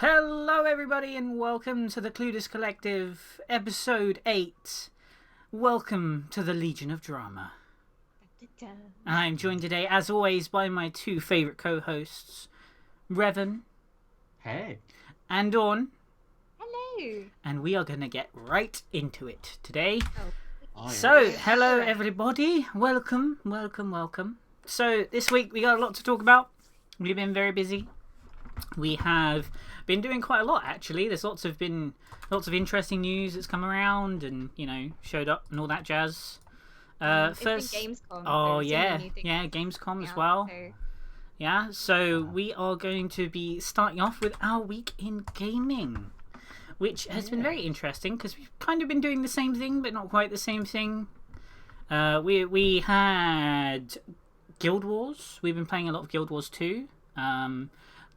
Hello everybody and welcome to the Clueless Collective, episode 8. Welcome to the Legion of Drama. I'm joined today, as always, by my two favourite co-hosts, Revan. Hey. And Dawn. Hello. And we are going to get right into it today. Oh, So, hello everybody. Welcome. So, this week we got a lot to talk about. We've been very busy. We have been doing quite a lot, actually. There's lots of interesting news that's come around and, showed up and all that jazz. First, it's been Gamescom. Oh, yeah. Yeah, Gamescom as well. So... Yeah, so we are going to be starting off with our week in gaming, which has been very interesting because we've kind of been doing the same thing, but not quite the same thing. We had Guild Wars. We've been playing a lot of Guild Wars 2.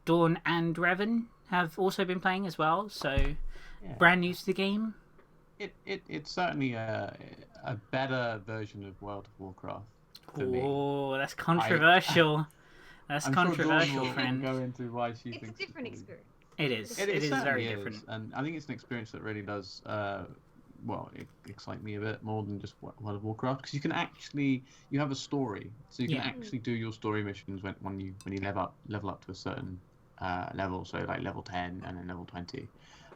Dawn and Revan have also been playing as well, so brand new to the game. It's certainly a better version of World of Warcraft for me. Oh, that's controversial. That's I'm controversial, sure friend. Go into why she it's thinks a different experience. It is. It is very is. different. And I think it's an experience that really does excite me a bit more than just World of Warcraft, because you have a story, so you can actually do your story missions when you level up to a certain level, so like level 10 and then level 20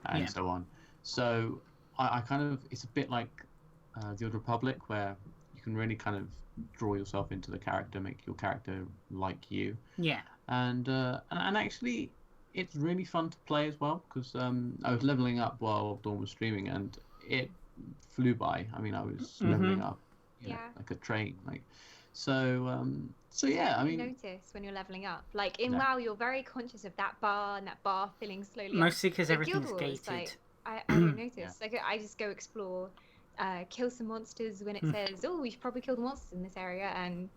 and so on. So I kind of, it's a bit like the Old Republic, where you can really kind of draw yourself into the character, make your character like you. Yeah. And actually it's really fun to play as well, because I was leveling up while Dawn was streaming and it flew by. I mean, I was leveling up like a train, So yeah, I mean, notice when you're leveling up, like in WoW, you're very conscious of that bar and that bar filling slowly. Mostly because Like everything's Guild Wars, gated. like, I don't notice. Like I just go explore, kill some monsters when it says, "Oh, we should probably kill the monsters in this area," and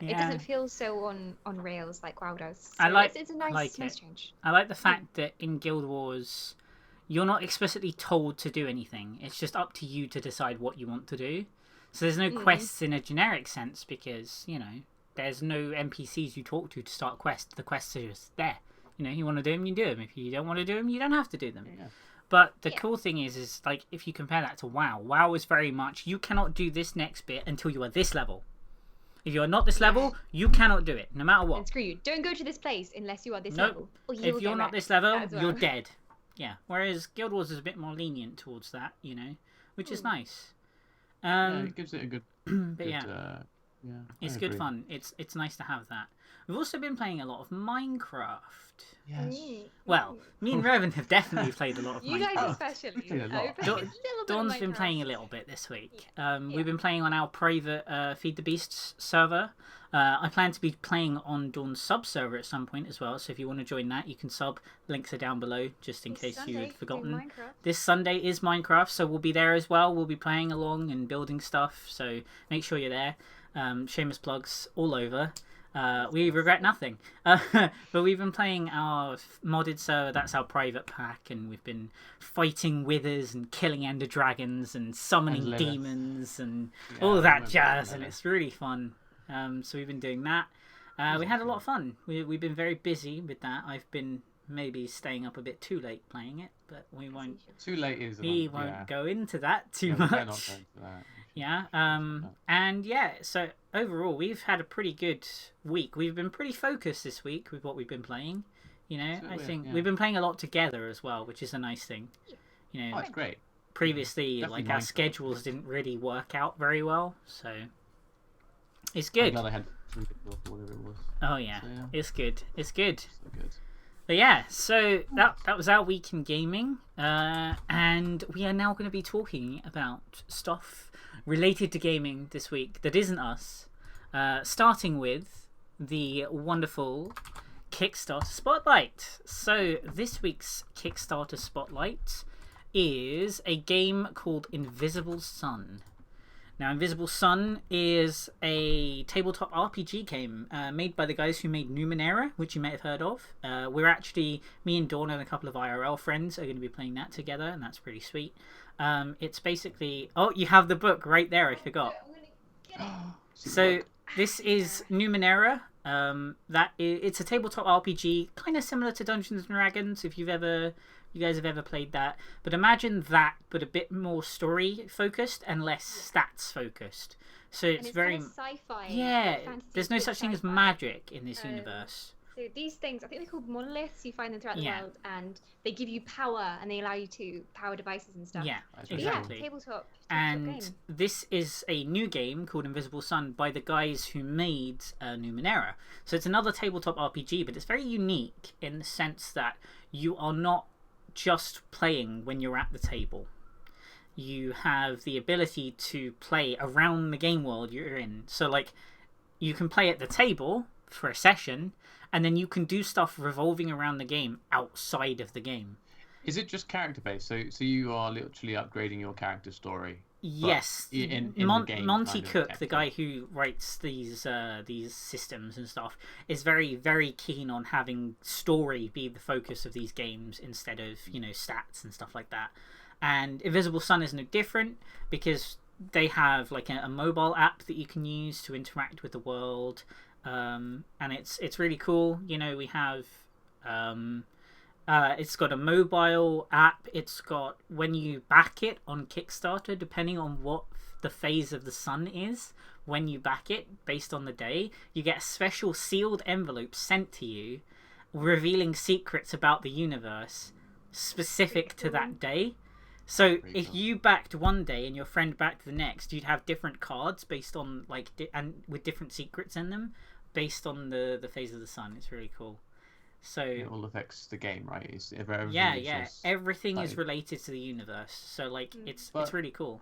it doesn't feel so on rails like WoW does. So it's a nice change. I like the fact that in Guild Wars, you're not explicitly told to do anything. It's just up to you to decide what you want to do. So there's no quests in a generic sense, because there's no NPCs you talk to start quests. The quests are just there. You want to do them, you do them. If you don't want to do them, you don't have to do them. Yeah. But the cool thing is like, if you compare that to WoW, WoW is very much, you cannot do this next bit until you are this level. If you are not this level, you cannot do it, no matter what. And screw you. Don't go to this place unless you are this level. Or if you're not this level, you're dead. Yeah. Whereas Guild Wars is a bit more lenient towards that, which is nice. It gives it a good. But it's good fun. It's nice to have that. We've also been playing a lot of Minecraft. Yes. Well, me and Revan have definitely played a lot of Minecraft. You guys especially. Dawn's been playing a little bit this week. We've been playing on our private Feed the Beasts server. I plan to be playing on Dawn's sub server at some point as well, so if you want to join that, you can sub. Links are down below, just in case you had forgotten. This Sunday is Minecraft, so we'll be there as well. We'll be playing along and building stuff, so make sure you're there. Shameless plugs all over. We regret nothing. But we've been playing our modded server, that's our private pack, and we've been fighting withers and killing ender dragons and summoning demons and all that jazz, and it's really fun. So we've been doing that. We had a lot of fun. We've been very busy with that. I've been maybe staying up a bit too late playing it, but we won't. Too late is. We won't go into that too much. Yeah. So overall, we've had a pretty good week. We've been pretty focused this week with what we've been playing. I think we've been playing a lot together as well, which is a nice thing. It's great. Previously, like our schedules didn't really work out very well, so it's good. I'm glad I had whatever it was. Oh yeah, so, it's good. It's good. So good. But yeah, so that was our week in gaming, and we are now going to be talking about stuff related to gaming this week that isn't us, starting with the wonderful Kickstarter Spotlight. So this week's Kickstarter Spotlight is a game called Invisible Sun. Now, Invisible Sun is a tabletop RPG game made by the guys who made Numenera, which you may have heard of. Me and Dawn and a couple of IRL friends are going to be playing that together, and that's pretty sweet. It's basically... Oh, you have the book right there, I forgot. So, this is Numenera. It's a tabletop RPG, kind of similar to Dungeons and Dragons. If you guys have ever played that, but imagine that, but a bit more story focused and less stats focused. So it's very kind of sci-fi. Yeah, fantasy, there's no such thing as magic in this universe. So these things, I think they're called monoliths. You find them throughout the Yeah. world, and they give you power, and they allow you to power devices and stuff. Yeah, That's exactly. Yeah, tabletop And game. this is a new game called Invisible Sun by the guys who made Numenera. So it's another tabletop RPG, but it's very unique in the sense that you are not just playing when you're at the table. You have the ability to play around the game world you're in. So, like, you can play at the table for a session, and then you can do stuff revolving around the game outside of the game. Is it just character based? So you are literally upgrading your character story? Yes, in the game, Monty kind of, Cook, the guy who writes these systems and stuff, is very, very keen on having story be the focus of these games instead of stats and stuff like that. And Invisible Sun is no different because they have like a mobile app that you can use to interact with the world, and it's really cool. We have. It's got a mobile app. It's got, when you back it on Kickstarter, depending on what the phase of the sun is, when you back it based on the day, you get a special sealed envelope sent to you revealing secrets about the universe specific to that day. So if you backed one day and your friend backed the next, you'd have different cards based on and with different secrets in them based on the phase of the sun. It's really cool. So it all affects the game, right? everything is related to the universe. So it's really cool.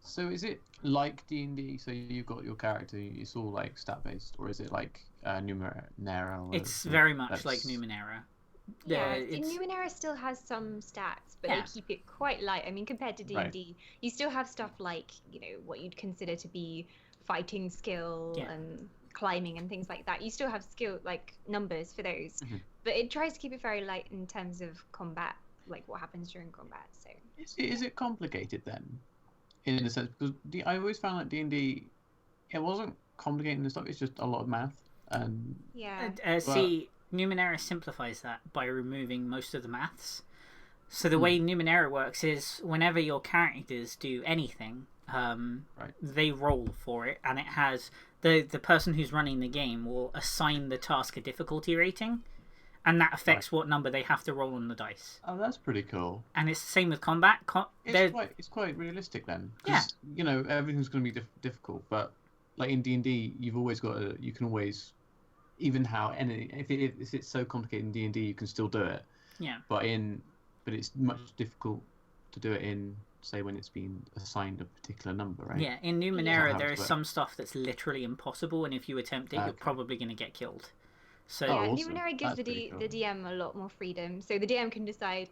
So is it like D&D? So you've got your character, it's all like stat based, or is it like Numenera? It's very much like Numenera. Yeah, Numenera still has some stats, but they keep it quite light. I mean, compared to D&D, you still have stuff like what you'd consider to be fighting skill and climbing and things like that. You still have skill, like numbers for those, but it tries to keep it very light in terms of combat, like what happens during combat. So is it complicated then, in a sense? Because I always found that D&D, it wasn't complicated and stuff. It's just a lot of math and see, Numenera simplifies that by removing most of the maths. So the way Numenera works is whenever your characters do anything, they roll for it, and it has the person who's running the game will assign the task a difficulty rating, and that affects what number they have to roll on the dice. Oh, that's pretty cool. And it's the same with combat. It's quite realistic then. Cause, everything's going to be difficult, but like in D&D, you've always got you can always, even if it's so complicated in D&D, you can still do it. Yeah. But it's much difficult to do it in, say, when it's been assigned a particular number, right? Yeah, in Numenera there is some stuff that's literally impossible, and if you attempt it, you're probably going to get killed. So awesome. Numenera gives the DM a lot more freedom, so the DM can decide,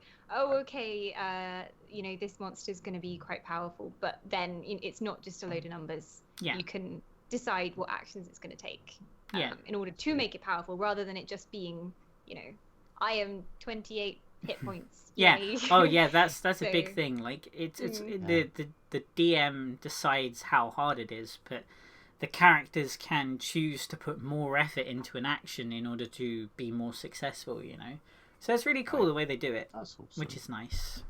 this monster's going to be quite powerful, but then it's not just a load of numbers. Yeah. You can decide what actions it's going to take in order to make it powerful, rather than it just being, I am 28 hit points. Yeah. Yay. Oh yeah, that's a big thing. Like the DM decides how hard it is, but the characters can choose to put more effort into an action in order to be more successful. So it's really cool the way they do it, which is nice.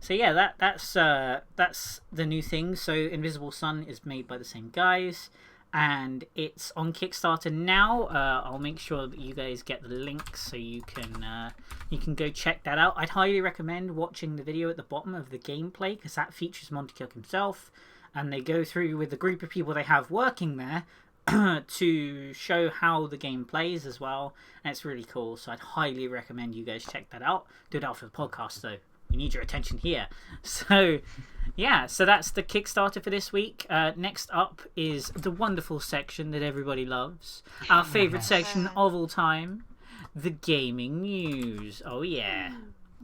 So yeah, that's the new thing. So Invisible Sun is made by the same guys, and it's on Kickstarter now. I'll make sure that you guys get the link so you can go check that out. I'd highly recommend watching the video at the bottom of the gameplay, because that features Monty Cook himself, and they go through with the group of people they have working there to show how the game plays as well, and it's really cool. So I'd highly recommend you guys check that out. Do it after the podcast though. We need your attention here. So so that's the Kickstarter for this week. Next up is the wonderful section that everybody loves, our favourite section of all time, the gaming news. Oh yeah.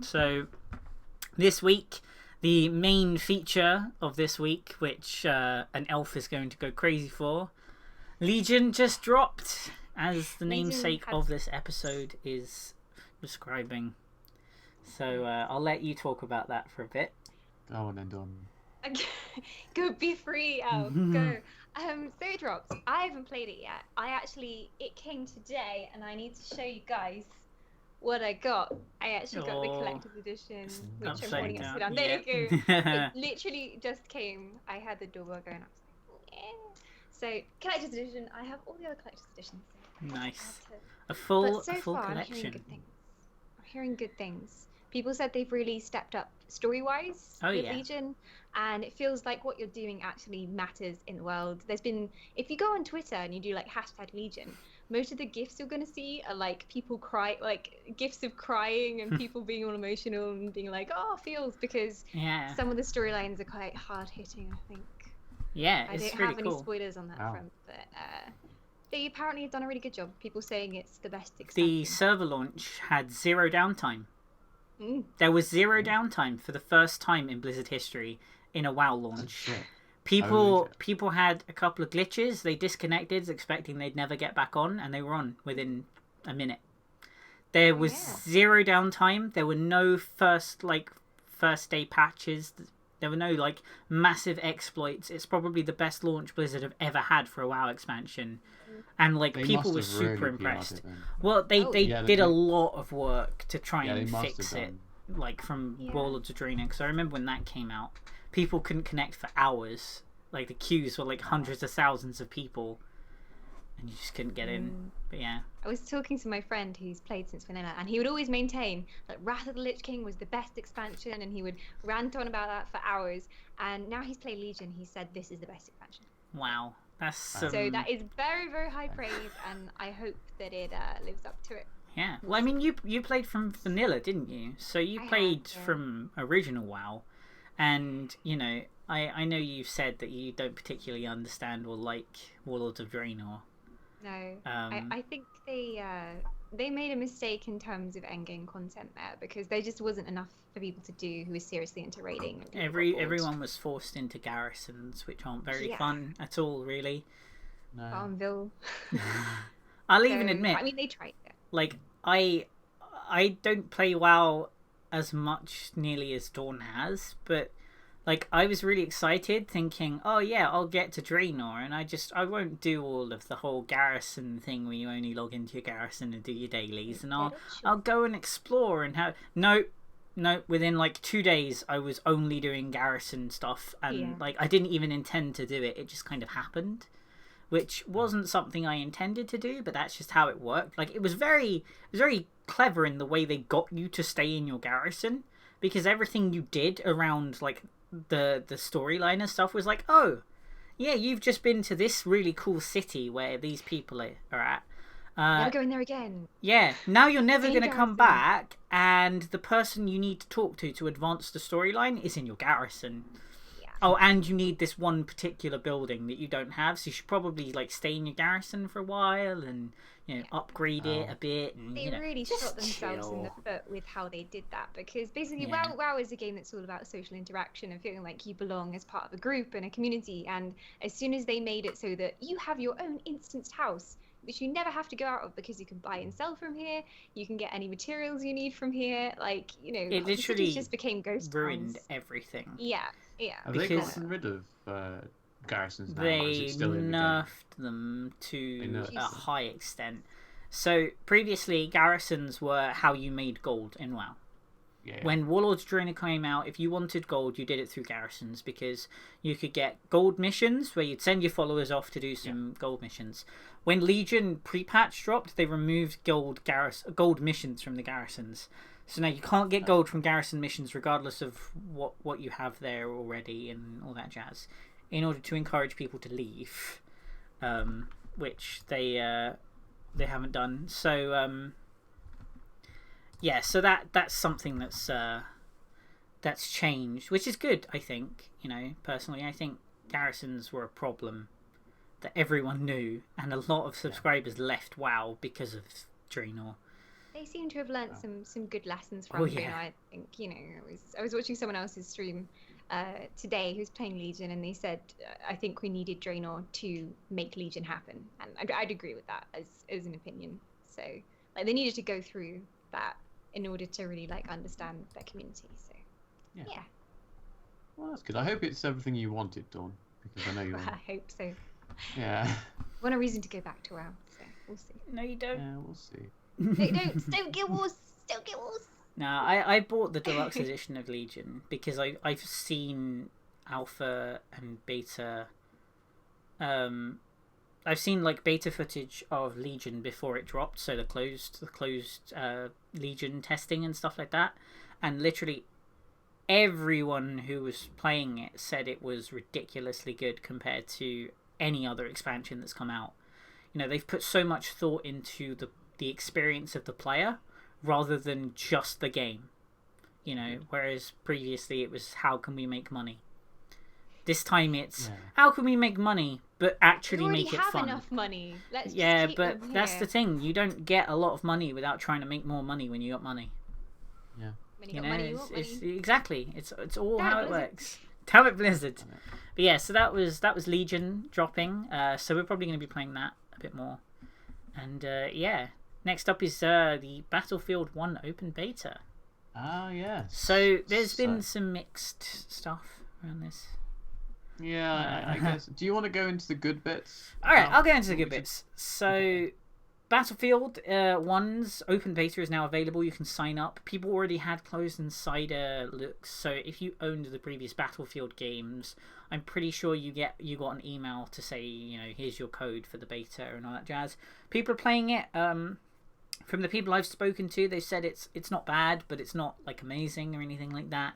So this week, the main feature of this week, which an elf is going to go crazy for, Legion just dropped, as the namesake of this episode is describing. So I'll let you talk about that for a bit. Go on then, Dawn. Go be free, Al. Go. So it dropped. I haven't played it yet. It came today, and I need to show you guys what I got. I actually got the collector's edition, which I'm holding upside down. There you go. It literally just came. I had the doorbell going. I was like, yeah. So collector's edition. I have all the other collector's editions. So nice. A full far, collection. I'm hearing good things. People said they've really stepped up story-wise with Legion, and it feels like what you're doing actually matters in the world. If you go on Twitter and you do like #Legion, most of the gifs you're going to see are like people cry, like gifs of crying and people being all emotional and being like, oh, feels, because some of the storylines are quite hard-hitting, I think. Yeah, I don't have any spoilers on that front, but they apparently have done a really good job. People saying it's the best expansion. The server launch had 0 downtime. There was 0 downtime for the first time in Blizzard history in a WoW launch. People had a couple of glitches. They disconnected, expecting they'd never get back on, and they were on within a minute. There was 0 downtime. There were no first day patches. There were no like massive exploits. It's probably the best launch Blizzard have ever had for a WoW expansion. And like people were super impressed. Well, they did a lot of work to try and fix it, like from Warlords of Draenor. Because I remember when that came out, people couldn't connect for hours. Like the queues were like hundreds of thousands of people, and you just couldn't get in. But yeah, I was talking to my friend who's played since vanilla, and he would always maintain that Wrath of the Lich King was the best expansion, and he would rant on about that for hours. And now he's played Legion. He said this is the best expansion. Wow. So that is very, very high praise, and I hope that it lives up to it. Yeah. Well, I mean, you played from vanilla, didn't you? So you played from original WoW, and you know, I know you've said that you don't particularly understand or like Warlords of Draenor. No, I think they made a mistake in terms of endgame content there, because there just wasn't enough for people to do who was seriously into raiding. Everyone was forced into garrisons, which aren't very fun at all, really. No. Farmville. I'll even admit. I mean, they tried it. Like I don't play WoW as much nearly as Dawn has, but like I was really excited, thinking, oh yeah, I'll get to Draenor, and I won't do all of the whole garrison thing where you only log into your garrison and do your dailies, and I'll go and explore and have no. Within like 2 days, I was only doing garrison stuff, and like I didn't even intend to do it. It just kind of happened, which wasn't something I intended to do, but that's just how it worked. Like it was very clever in the way they got you to stay in your garrison, because everything you did around like the storyline and stuff was like, oh yeah, you've just been to this really cool city where these people are at. Never going there again. Yeah, now you're never going to come back, and the person you need to talk to advance the storyline is in your garrison. Yeah. Oh, and you need this one particular building that you don't have, so you should probably like stay in your garrison for a while and upgrade it a bit. And, they really shot themselves in the foot with how they did that, because basically WoW is a game that's all about social interaction and feeling like you belong as part of a group and a community. And as soon as they made it so that you have your own instanced house, which you never have to go out of because you can buy and sell from here, you can get any materials you need from here, like, it literally just became ghost ruined towns. Everything. Yeah. Have they gotten rid of garrisons now? They nerfed them to a high extent. So previously, garrisons were how you made gold in WoW. Yeah. When Warlords of Draenor came out, if you wanted gold, you did it through garrisons, because you could get gold missions where you'd send your followers off to do some gold missions. When Legion pre-patch dropped, they removed gold missions from the garrisons. So now you can't get gold from garrison missions regardless of what you have there already and all that jazz, in order to encourage people to leave, which they haven't done. So so that's something that's changed, which is good. I think, personally, I think garrisons were a problem that everyone knew, and a lot of subscribers left WoW because of Draenor. They seem to have learnt some good lessons from Draenor. I think, I was watching someone else's stream today who's playing Legion, and they said, I think we needed Draenor to make Legion happen, and I'd agree with that as an opinion. So like they needed to go through that in order to really like understand their community. So yeah. Well, that's good. I hope it's everything you wanted, Dawn, because I know you. I hope so. Yeah. Want a reason to go back to WoW, so we'll see. No, you don't. Yeah, we'll see. Don't Guild Wars. Don't Guild Wars. No, I bought the deluxe edition of Legion because I've seen alpha and beta. I've seen like beta footage of Legion before it dropped, so the closed Legion testing and stuff like that, and literally everyone who was playing it said it was ridiculously good compared to any other expansion that's come out. You know, they've put so much thought into the experience of the player rather than just the game. You know, whereas previously it was how can we make money. This time it's how can we make money but actually make it fun. We have enough money. Let's just but that's the thing. You don't get a lot of money without trying to make more money when you got money. Yeah. When you got money, you want money. Exactly. It's all how it works. Damn it, Blizzard. But yeah, so that was Legion dropping. So we're probably going to be playing that a bit more. And yeah, next up is the Battlefield 1 open beta. Ah, yes. So there's been some mixed stuff around this. Yeah, I guess. Do you want to go into the good bits? Alright, I'll go into the good bits. So, Battlefield 1's open beta is now available. You can sign up. People already had closed insider looks, so if you owned the previous Battlefield games, I'm pretty sure you got an email to say, you know, here's your code for the beta and all that jazz. People are playing it. From the people I've spoken to, they said it's not bad, but it's not like amazing or anything like that.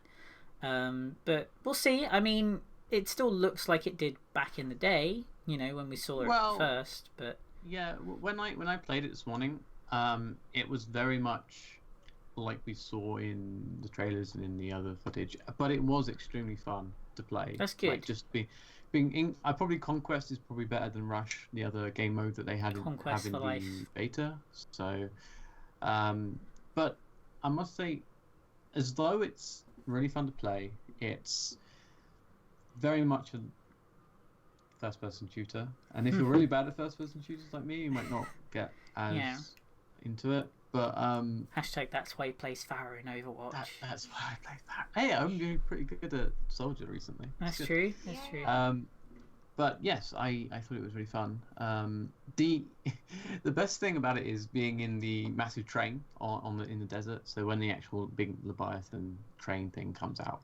But we'll see. I mean, it still looks like it did back in the day, you know, when we saw it first. But yeah, when I played it this morning, it was very much like we saw in the trailers and in the other footage. But it was extremely fun to play. That's good. Like just being in, probably Conquest is probably better than Rush, the other game mode that they had in the beta. So, but I must say, as though it's really fun to play, it's very much a first-person shooter, and if you're really bad at first-person shooters like me, you might not get as into it. But hashtag that's why he plays Farah in Overwatch. That's why I play Farah. Hey, I'm doing pretty good at Soldier recently. That's true. That's true. But yes, I thought it was really fun. The best thing about it is being in the massive train in the desert. So when the actual big Leviathan train thing comes out,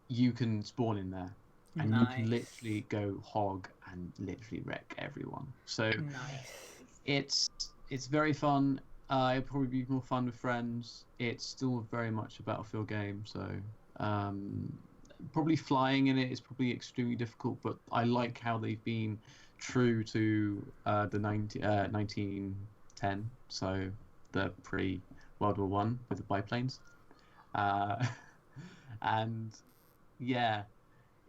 you can spawn in there, and you can literally go hog and literally wreck everyone. So it's very fun. It'll probably be more fun with friends. It's still very much a Battlefield game, so probably flying in it is probably extremely difficult. But I like how they've been true to the 1910, so the pre-World War I with the biplanes, and yeah,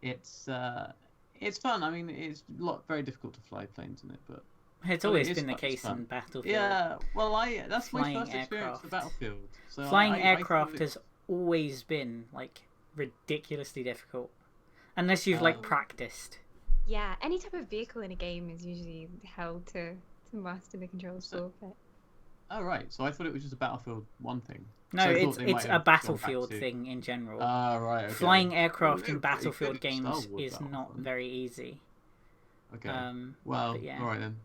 it's fun. I mean, it's very difficult to fly planes in it, but it's always been the case in Battlefield. Yeah, well, that's my first experience with Battlefield. So flying aircraft has always been like ridiculously difficult, unless you've like practiced. Yeah, any type of vehicle in a game is usually held to master the controls for. But... Oh right, so I thought it was just a Battlefield 1 thing. No, so it's a Battlefield thing in general. Right. Okay. Flying aircraft in Battlefield games is not very easy. Okay. Well, yeah. All right then.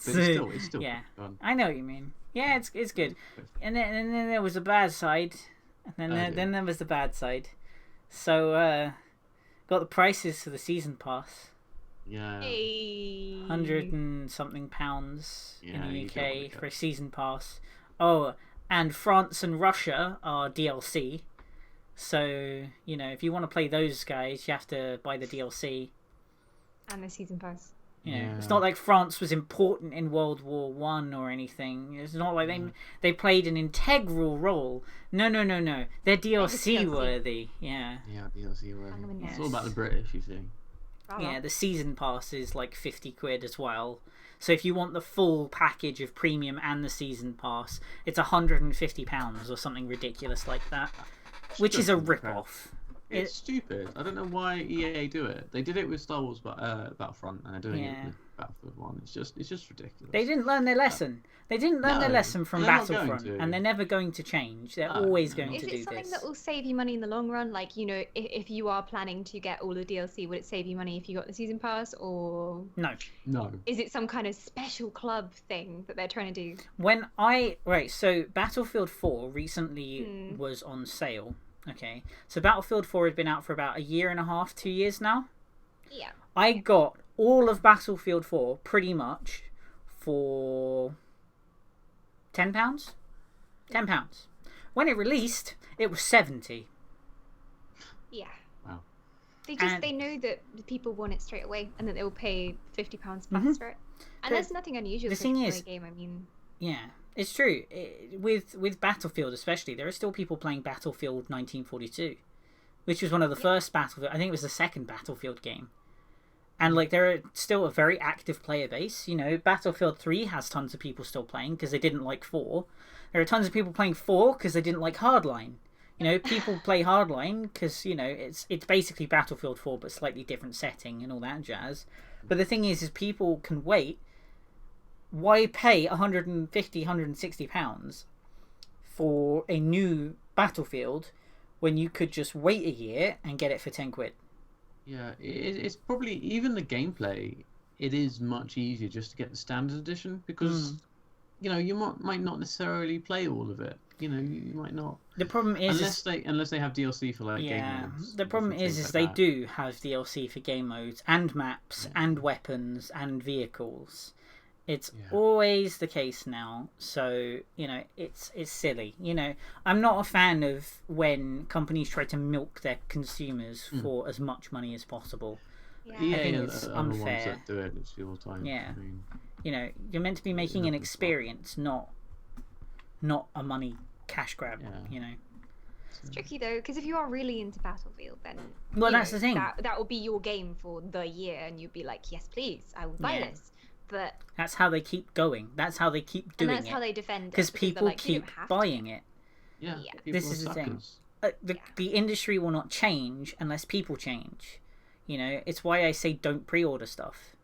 But it's still fun. I know what you mean. Yeah, it's good. And then there was a bad side, and then there was the bad side. So got the prices for the season pass. Yeah. Hey. £100 and something in the UK for a season pass. Oh, and France and Russia are DLC. So, you know, if you want to play those guys, you have to buy the DLC. And the season pass. You know, it's not like France was important in World War I or anything. It's not like they played an integral role. No. They're DLC worthy. Yeah. Yeah, DLC worthy. It's all about the British, you see. Yeah, the season pass is like £50 as well. So if you want the full package of premium and the season pass, it's £150 or something ridiculous like that, which is a rip-off. It's stupid. I don't know why EA do it. They did it with Star Wars Battlefront, and they're doing it Battlefield 1. It's just ridiculous. They didn't learn their lesson. They didn't learn their lesson from they're not Battlefront, going to. and they're never going to change. They're always going to do this. Is it something that will save you money in the long run? Like, you know, if you are planning to get all the DLC, would it save you money if you got the season pass, or No. Is it some kind of special club thing that they're trying to do? So Battlefield 4 recently was on sale. Okay, so Battlefield 4 had been out for about a year and a half, 2 years now. Yeah. I got all of Battlefield 4 pretty much for £10. £10. When it released, it was 70. Yeah. Wow. They know that the people want it straight away, and that they will pay £50 plus for it. And there's nothing unusual the for thing a is, game. I mean, yeah, it's true. With Battlefield especially, there are still people playing Battlefield 1942, which was one of the first Battlefield. I think it was the second Battlefield game. And like, there are still a very active player base. You know, Battlefield 3 has tons of people still playing because they didn't like 4. There are tons of people playing 4 because they didn't like Hardline. You know, people play Hardline because, you know, it's basically Battlefield 4 but slightly different setting and all that jazz. But the thing is people can wait. Why pay £150, £160 for a new Battlefield when you could just wait a year and get it for £10? Yeah, it's probably, even the gameplay, it is much easier just to get the standard edition because, you know, you might not necessarily play all of it. You know, you might not. The problem is unless they have DLC for like game modes. The problem is they do have DLC for game modes and maps and weapons and vehicles. It's always the case now, so, you know, it's silly. You know, I'm not a fan of when companies try to milk their consumers for as much money as possible. yeah. I think it's unfair. The ones that do it all the time. Yeah. I mean, You know, you're meant to be making an experience, not a money cash grab. You know. It's tricky though, because if you are really into Battlefield, then that's the thing. That will be your game for the year, and you'd be like, yes, please, I will buy this. But that's how they keep going. That's how they keep doing it. And that's how they defend it. Because people like, keep buying it. Yeah. This is the thing. The industry will not change unless people change. You know, it's why I say don't pre-order stuff.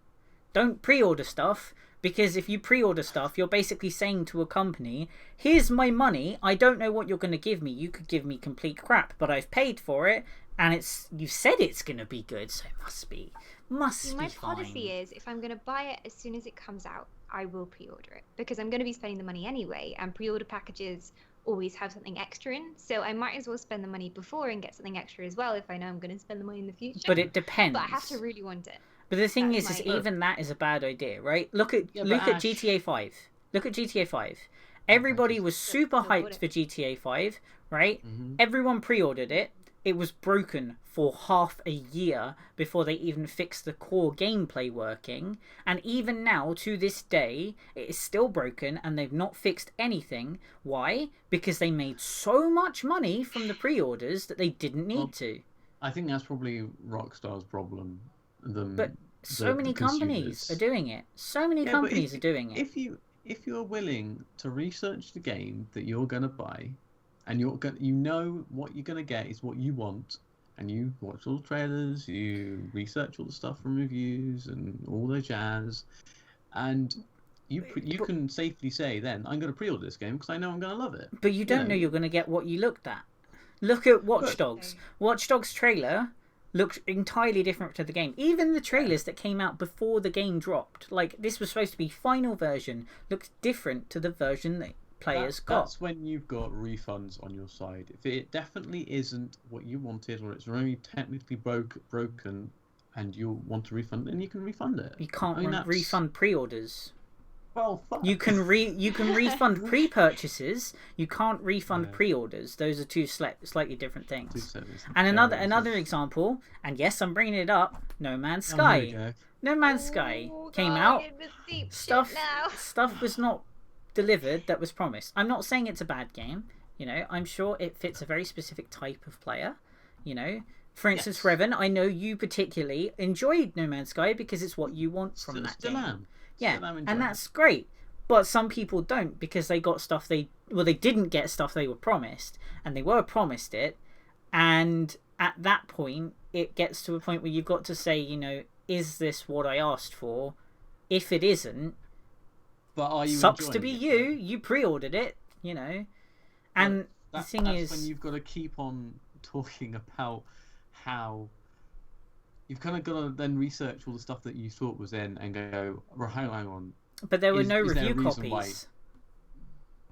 Don't pre-order stuff, because if you pre-order stuff, you're basically saying to a company, here's my money, I don't know what you're going to give me. You could give me complete crap, but I've paid for it, and you said it's going to be good, so it must be My fine. policy is, if I'm going to buy it as soon as it comes out, I will pre-order it, because I'm going to be spending the money anyway, and pre-order packages always have something extra in, so I might as well spend the money before and get something extra as well if I know I'm going to spend the money in the future. But it depends. But I have to really want it. But the thing is even that is a bad idea, right? Look at GTA 5. Look at GTA 5. Everybody was super hyped for GTA 5, right? Everyone pre-ordered it. It was broken for half a year before they even fixed the core gameplay working. And even now, to this day, it is still broken and they've not fixed anything. Why? Because they made so much money from the pre-orders that they didn't need to. I think that's probably Rockstar's problem. But so many companies are doing it. So many companies are doing it. If you're willing to research the game that you're going to buy, and you know what you're going to get is what you want, and you watch all the trailers, you research all the stuff from reviews and all the jazz, and you can safely say then, I'm going to pre-order this game because I know I'm going to love it. But you don't know you're going to get what you looked at. Look at Watch Dogs. Watch Dogs trailer looked entirely different to the game. Even the trailers that came out before the game dropped, like this was supposed to be final version, looked different to the version that players got. That's when you've got refunds on your side. If it definitely isn't what you wanted, or it's only technically broken, and you want to refund, then you can refund it. You can't refund pre-orders. Well, fuck. You can refund pre-purchases. You can't refund pre-orders. Those are two slightly different things. And another example, and yes, I'm bringing it up. No Man's Sky. No Man's Sky came out. Stuff was not delivered that was promised. I'm not saying it's a bad game. You know, I'm sure it fits a very specific type of player. You know, for instance, Revan, I know you particularly enjoyed No Man's Sky because it's what you want from that game. And that's great. But some people don't, because they got stuff they didn't get stuff they were promised, and they were promised it, and at that point it gets to a point where you've got to say, you know, is this what I asked for? if it isn't, but are you sucks to enjoying be it, you. though? You pre-ordered it, you know. And the thing that's is, when you've got to keep on talking about how you've kind of got to then research all the stuff that you thought was in and go, right, hang on. but there were Is no there a review reason why- copies.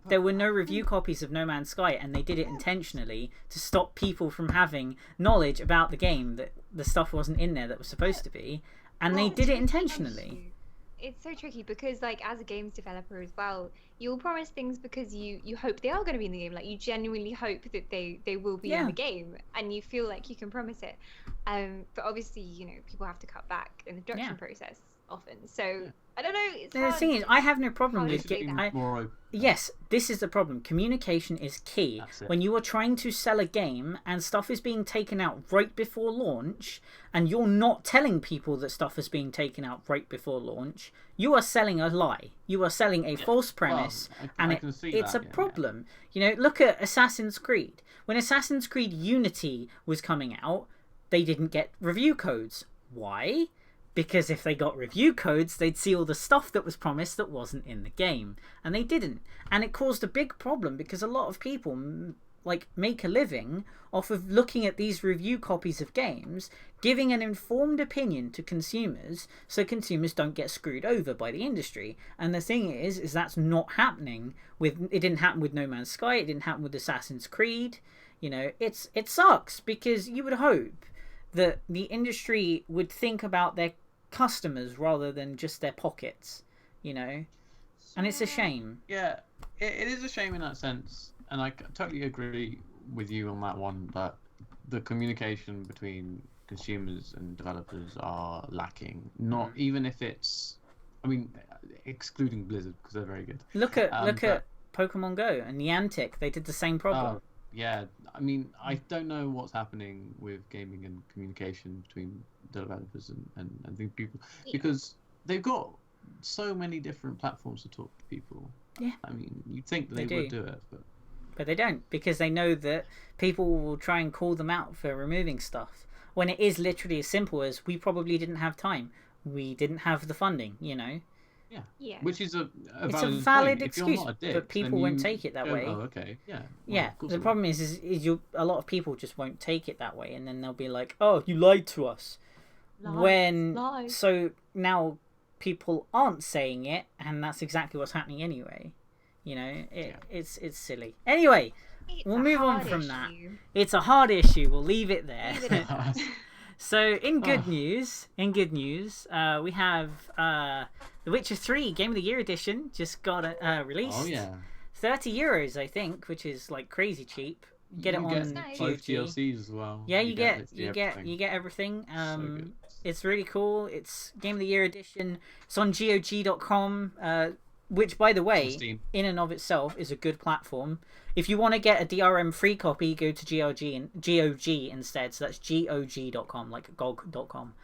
There were no review copies of No Man's Sky, and they did it intentionally to stop people from having knowledge about the game, that the stuff wasn't in there that was supposed to be, and they did it intentionally. It's so tricky because, like, as a games developer as well, you'll promise things because you hope they are going to be in the game. Like, you genuinely hope that they will be in the game, and you feel like you can promise it. But obviously, you know, people have to cut back in the production process often. So I don't know. It's The thing is, I have no problem with more open. Yes, this is the problem. Communication is key. When you are trying to sell a game and stuff is being taken out right before launch, and you're not telling people that stuff is being taken out right before launch, you are selling a lie. You are selling a false premise, and it's a problem. You know, look at Assassin's Creed. When Assassin's Creed Unity was coming out, they didn't get review codes. Why? Because if they got review codes, they'd see all the stuff that was promised that wasn't in the game. And they didn't. And it caused a big problem because a lot of people make a living off of looking at these review copies of games, giving an informed opinion to consumers so consumers don't get screwed over by the industry. And the thing is that's not happening it didn't happen with No Man's Sky, it didn't happen with Assassin's Creed. You know, it sucks because you would hope that the industry would think about their customers rather than just their pockets, you know, and it's a shame. Yeah, it is a shame in that sense, and I totally agree with you on that one, that the communication between consumers and developers are lacking. Not even if it's, I mean, excluding Blizzard because they're very good. Look at Pokemon Go and Niantic, they did the same problem. Yeah, I mean, I don't know what's happening with gaming and communication between developers and the people, because they've got so many different platforms to talk to people. Yeah. I mean, you'd think that they would do it, but they don't, because they know that people will try and call them out for removing stuff, when it is literally as simple as, we probably didn't have time. We didn't have the funding, you know? Yeah. Which is a valid point. excuse, but people won't take it that way. Oh, okay, yeah. Well, yeah, the problem is a lot of people just won't take it that way, and then they'll be like, "Oh, you lied to us." Lies. So now people aren't saying it, and that's exactly what's happening anyway. You know, it's silly. Anyway, we'll move on from that. It's a hard issue. We'll leave it there. So, in good news, we have The Witcher 3 Game of the Year edition just got released. Oh yeah, €30, I think, which is like crazy cheap. Get it on both DLCs as well. Yeah, you get everything. So good. It's really cool. It's Game of the Year edition. It's on GOG.com. Which, by the way, in and of itself is a good platform. If you want to get a DRM free copy, go to GOG instead. So that's GOG.com, like GOG.com.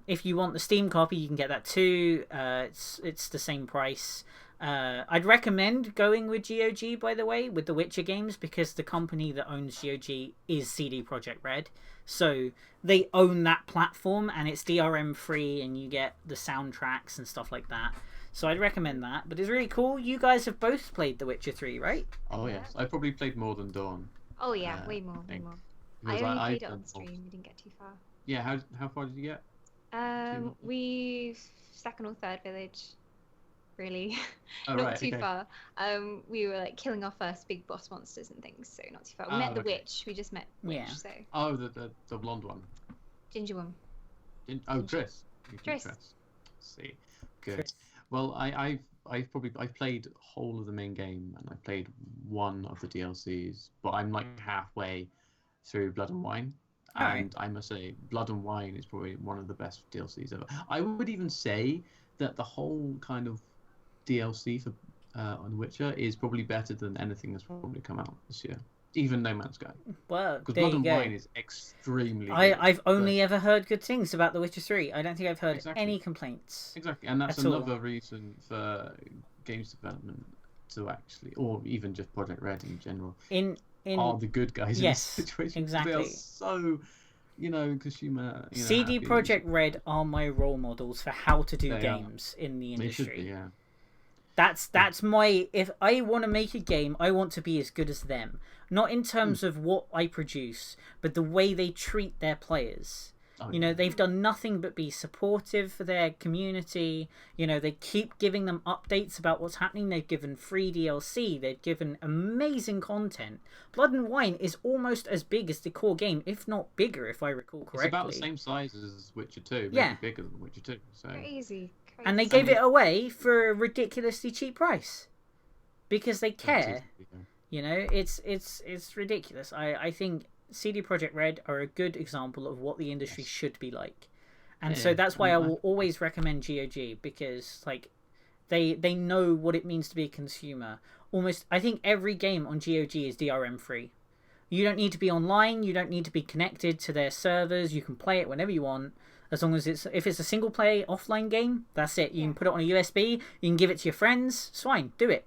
If you want the Steam copy, you can get that too. It's the same price. I'd recommend going with GOG, by the way, with the Witcher games, because the company that owns GOG is CD Projekt Red. So they own that platform, and it's DRM free, and you get the soundtracks and stuff like that. So I'd recommend that. But it's really cool. You guys have both played The Witcher 3, right? Oh yes, I probably played more than Dawn. Oh yeah, way more. I only played it on stream. We didn't get too far. Yeah, how far did you get? We second or third village, really. Oh, not too far. We were like killing our first big boss monsters and things, so not too far. We met the witch. We just met witch. So. Oh, the blonde one. Ginger one. Triss. Triss. See, good. Triss. Well, I've played whole of the main game, and I played one of the DLCs, but I'm like halfway through Blood and Wine. And I must say, Blood and Wine is probably one of the best DLCs ever. I would even say that the whole kind of DLC for on Witcher is probably better than anything that's probably come out this year. Even No Man's Sky. Well, because Blood and Wine is extremely good. I've only ever heard good things about The Witcher 3. I don't think I've heard any complaints. Exactly, and that's another reason for games development to actually, or even just Project Red in general, are the good guys in this situation. Exactly. They are so Kashima. CD Projekt Red are my role models for how to do games in the industry. They should be, yeah. That's my... If I want to make a game, I want to be as good as them. Not in terms of what I produce, but the way they treat their players. They've done nothing but be supportive for their community. They keep giving them updates about what's happening. They've given free DLC. They've given amazing content. Blood and Wine is almost as big as the core game, if not bigger, if I recall correctly. It's about the same size as Witcher 2, maybe bigger than Witcher 2. So. Crazy. And they gave it away for a ridiculously cheap price because they care. It's ridiculous. I think CD Projekt Red are a good example of what the industry should be like, and so that's why I will always recommend GOG, because they know what it means to be a consumer. Almost, I think every game on GOG is DRM free. You don't need to be online. You don't need to be connected to their servers. You can play it whenever you want. As long as if it's a single play offline game, that's it. You can put it on a USB, you can give it to your friends, it's fine, do it.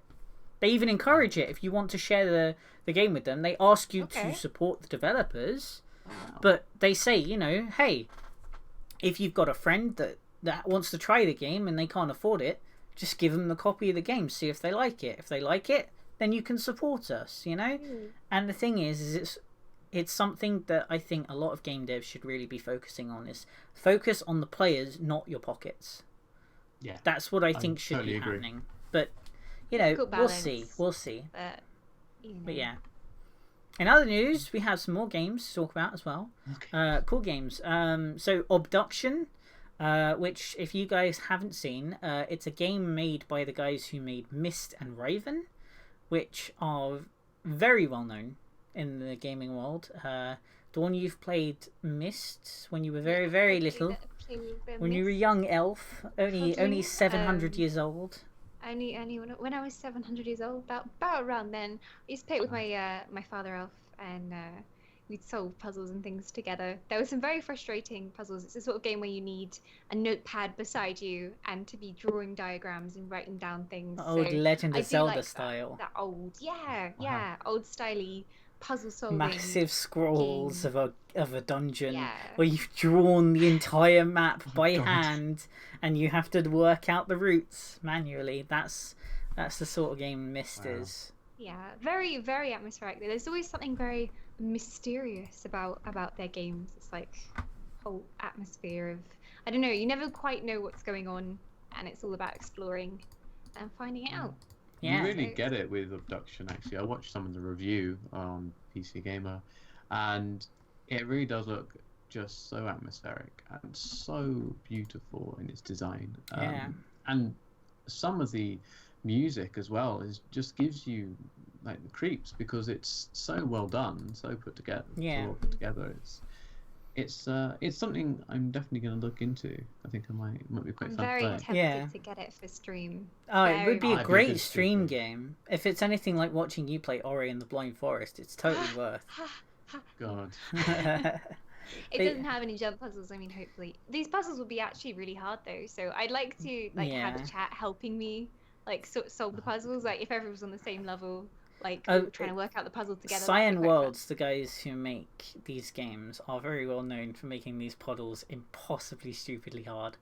They even encourage it if you want to share the game with them. They ask you to support the developers, but they say, hey, if you've got a friend that wants to try the game and they can't afford it, just give them the copy of the game, see if they like it. If they like it, then you can support us, And the thing is it's something that I think a lot of game devs should really be focusing on, is focus on the players, not your pockets. Yeah. That's what I think should be happening. But, we'll see. But yeah. In other news, we have some more games to talk about as well. Okay. Cool games. So Obduction, which if you guys haven't seen, it's a game made by the guys who made Myst and Raven, which are very well known in the gaming world. Dawn, you've played Myst when you were very, very little. When you were a young elf, only 700 years old. Only when I was 700 years old, about around then. I used to play it with my father elf, and we'd solve puzzles and things together. There were some very frustrating puzzles. It's a sort of game where you need a notepad beside you and to be drawing diagrams and writing down things. Old Legend of Zelda style. That old, old styly puzzle solving. Massive scrolls of a dungeon where you've drawn the entire map by hand and you have to work out the routes manually. That's the sort of game Myst is. Yeah, very, very atmospheric. There's always something very mysterious about their games. It's like whole atmosphere of, I don't know, you never quite know what's going on, and it's all about exploring and finding it out. Yeah. You really get it with Obduction, actually. I watched some of the review on PC Gamer, and it really does look just so atmospheric and so beautiful in its design. And some of the music as well just gives you like the creeps, because it's so well done, so put together. It's something I'm definitely going to look into. I think I might be quite fun. I'm very tempted to get it for stream. It would be a great stream game. If it's anything like watching you play Ori and the Blind Forest, it's totally worth. God. It doesn't have any jump puzzles. I mean, hopefully these puzzles will be actually really hard though. So I'd like to have a chat helping me solve the puzzles. Like if everyone's on the same level. Trying to work out the puzzle together. Cyan Worlds, the guys who make these games, are very well known for making these puzzles impossibly stupidly hard.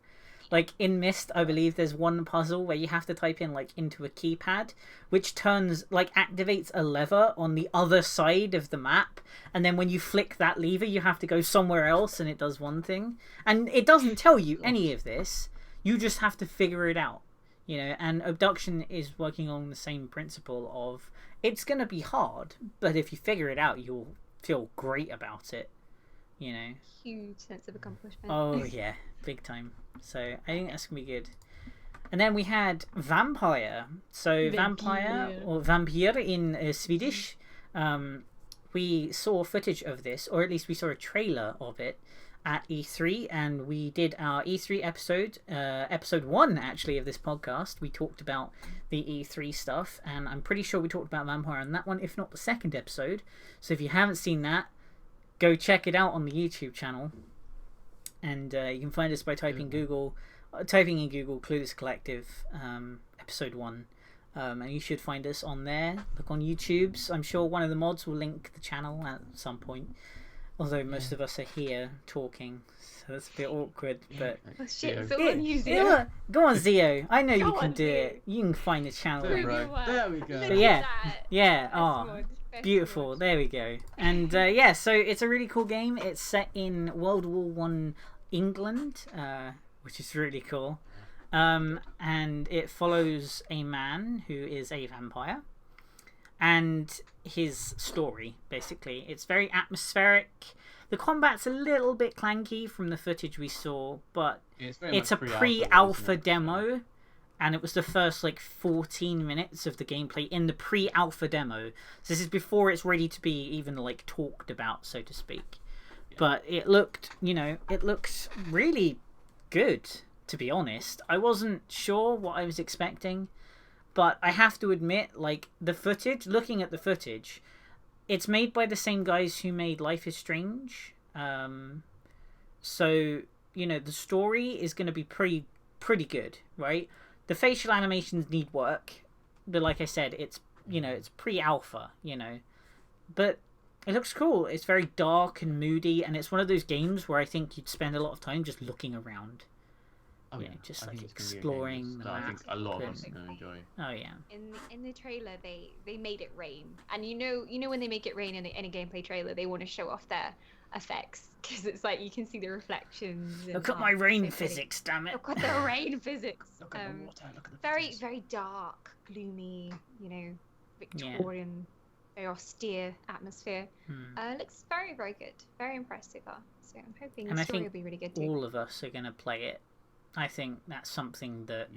Like in Myst, I believe there's one puzzle where you have to type in into a keypad, which activates a lever on the other side of the map, and then when you flick that lever, you have to go somewhere else, and it does one thing. And it doesn't tell you any of this. You just have to figure it out. And Obduction is working on the same principle of, it's going to be hard, but if you figure it out, you'll feel great about it, Huge sense of accomplishment. Oh, yeah, big time. So I think that's going to be good. And then we had Vampire. So Vampire, or Vampyr in Swedish. We saw footage of this, or at least we saw a trailer of it at E3, and we did our E3 episode, episode 1 actually of this podcast. We talked about the E3 stuff, and I'm pretty sure we talked about Vampire on that one, if not the second episode. So if you haven't seen that, go check it out on the YouTube channel, and you can find us by typing in Google Clueless Collective episode 1, and you should find us on there. Look on YouTube's. I'm sure one of the mods will link the channel at some point. Although most of us are here talking, so that's a bit awkward. But oh shit, it's all on you, Zio. Yeah, go on, Zio. I know Go you can on, do Zio. it. You can find a channel. There, there we go. But yeah. Oh, beautiful. There we go. And yeah, so it's a really cool game. It's set in World War One England, which is really cool. And it follows a man who is a vampire. And his story, basically. It's very atmospheric. The combat's a little bit clanky from the footage we saw, but it's a pre-alpha demo, and it was the first like 14 minutes of the gameplay in the pre-alpha demo. So this is before it's ready to be even like talked about, so to speak. Yeah. But it looked, it looked really good, to be honest. I wasn't sure what I was expecting. But I have to admit, like, the footage, looking at the footage, it's made by the same guys who made Life is Strange. So, the story is going to be pretty good, right? The facial animations need work. But like I said, it's pre-alpha, But it looks cool. It's very dark and moody, and it's one of those games where I think you'd spend a lot of time just looking around. Oh, yeah, just like exploring the map. I think a lot of us are going to enjoy. Oh yeah. In the trailer, they made it rain, and you know when they make it rain in a gameplay trailer, they want to show off their effects because it's like you can see the reflections. Look at my rain physics, damn it! Look at the rain physics. Look at the water. Look at the very dark, gloomy, Victorian, very austere atmosphere. Looks very good, very impressive. So I'm hoping the story will be really good too. All of us are going to play it. I think that's something that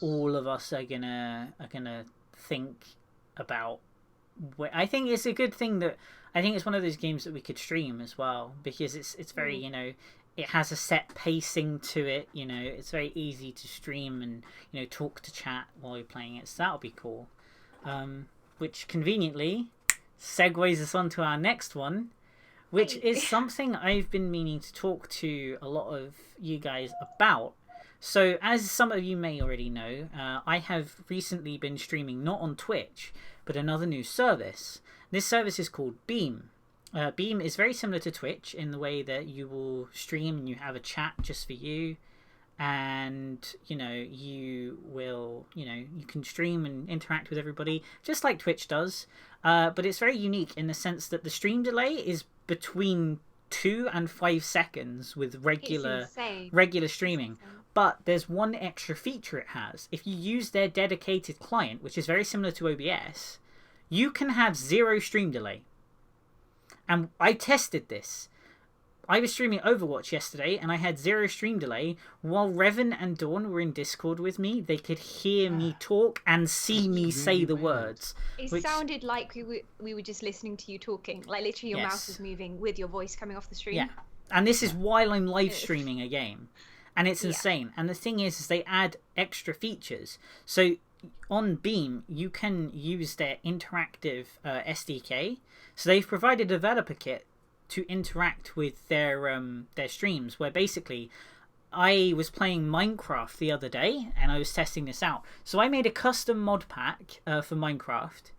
all of us are gonna think about. I think it's a good thing that I think it's one of those games that we could stream as well, because it's very it has a set pacing to it. It's very easy to stream and talk to chat while you're playing it. So that'll be cool. Which conveniently segues us onto our next one, which is something I've been meaning to talk to a lot of you guys about. So, as some of you may already know, I have recently been streaming not on Twitch, but another new service. This service is called Beam. Beam is very similar to Twitch in the way that you will stream and you have a chat just for you. And, you will, you can stream and interact with everybody, just like Twitch does. But it's very unique in the sense that the stream delay is between 2 and 5 seconds with regular streaming. But there's one extra feature it has. If you use their dedicated client, which is very similar to OBS, you can have 0 stream delay. And I tested this. I was streaming Overwatch yesterday, and I had 0 stream delay. While Revan and Dawn were in Discord with me, they could hear me talk and see me say the words. It sounded like we were just listening to you talking. Like, literally your mouth was moving with your voice coming off the stream. Yeah. And this is while I'm live streaming a game. And it's insane. And the thing is they add extra features. So on Beam, you can use their interactive SDK. So they've provided a developer kit to interact with their streams, where basically I was playing Minecraft the other day and I was testing this out. So I made a custom mod pack for Minecraft,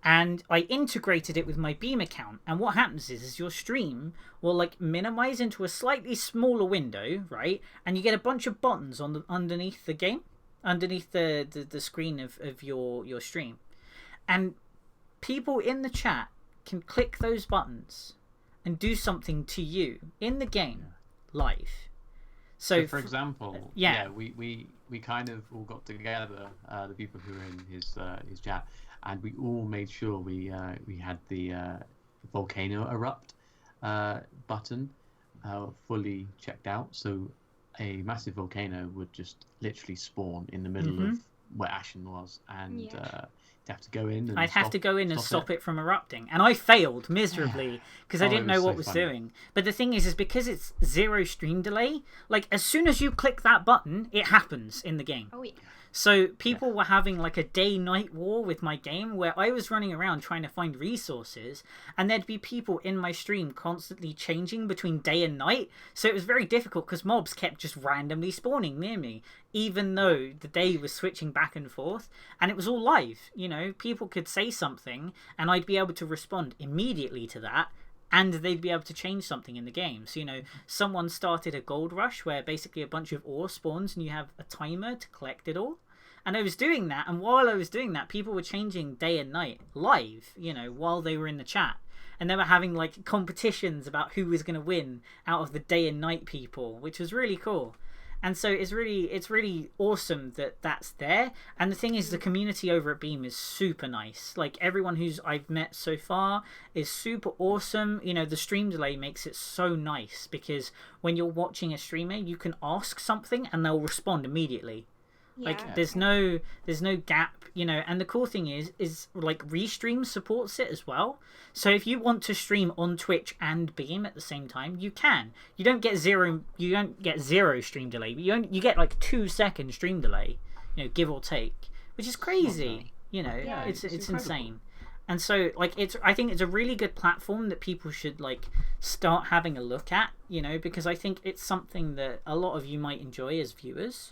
and I integrated it with my Beam account. And what happens is your stream will like minimize into a slightly smaller window, right? And you get a bunch of buttons on underneath the game, underneath the screen of your stream, and people in the chat can click those buttons and do something to you in the game live. So for example, we kind of all got together, the people who were in his chat, and we all made sure we had the volcano erupt button fully checked out, so a massive volcano would just literally spawn in the middle of where Ashen was, and you'd have to go in. And I'd have to go in and stop it from erupting, and I failed miserably because I didn't know what was doing. But the thing is because it's 0 stream delay, like as soon as you click that button, it happens in the game. Oh yeah. So people were having like a day-night war with my game, where I was running around trying to find resources, and there'd be people in my stream constantly changing between day and night. So it was very difficult because mobs kept just randomly spawning near me, even though the day was switching back and forth, and it was all live. People could say something and I'd be able to respond immediately to that, and they'd be able to change something in the game. So, you know, someone started a gold rush where basically a bunch of ore spawns and you have a timer to collect it all. And I was doing that, and while I was doing that, people were changing day and night live, you know, while they were in the chat. And they were having like competitions about who was going to win out of the day and night people, which was really cool. And so it's really awesome that that's there. And the thing is, the community over at Beam is super nice. Like, everyone who's I've met so far is super awesome. You know, the stream delay makes it so nice because when you're watching a streamer, you can ask something and they'll respond immediately. Yeah. Like, there's no gap, you know. And the cool thing is like Restream supports it as well. So if you want to stream on Twitch and Beam at the same time, you can. You don't get zero stream delay, but you get like 2-second stream delay, you know, give or take, which is crazy. You know, Yeah, it's incredible. insane. And so, like, I think it's a really good platform that people should like start having a look at, you know, because I think it's something that a lot of you might enjoy as viewers.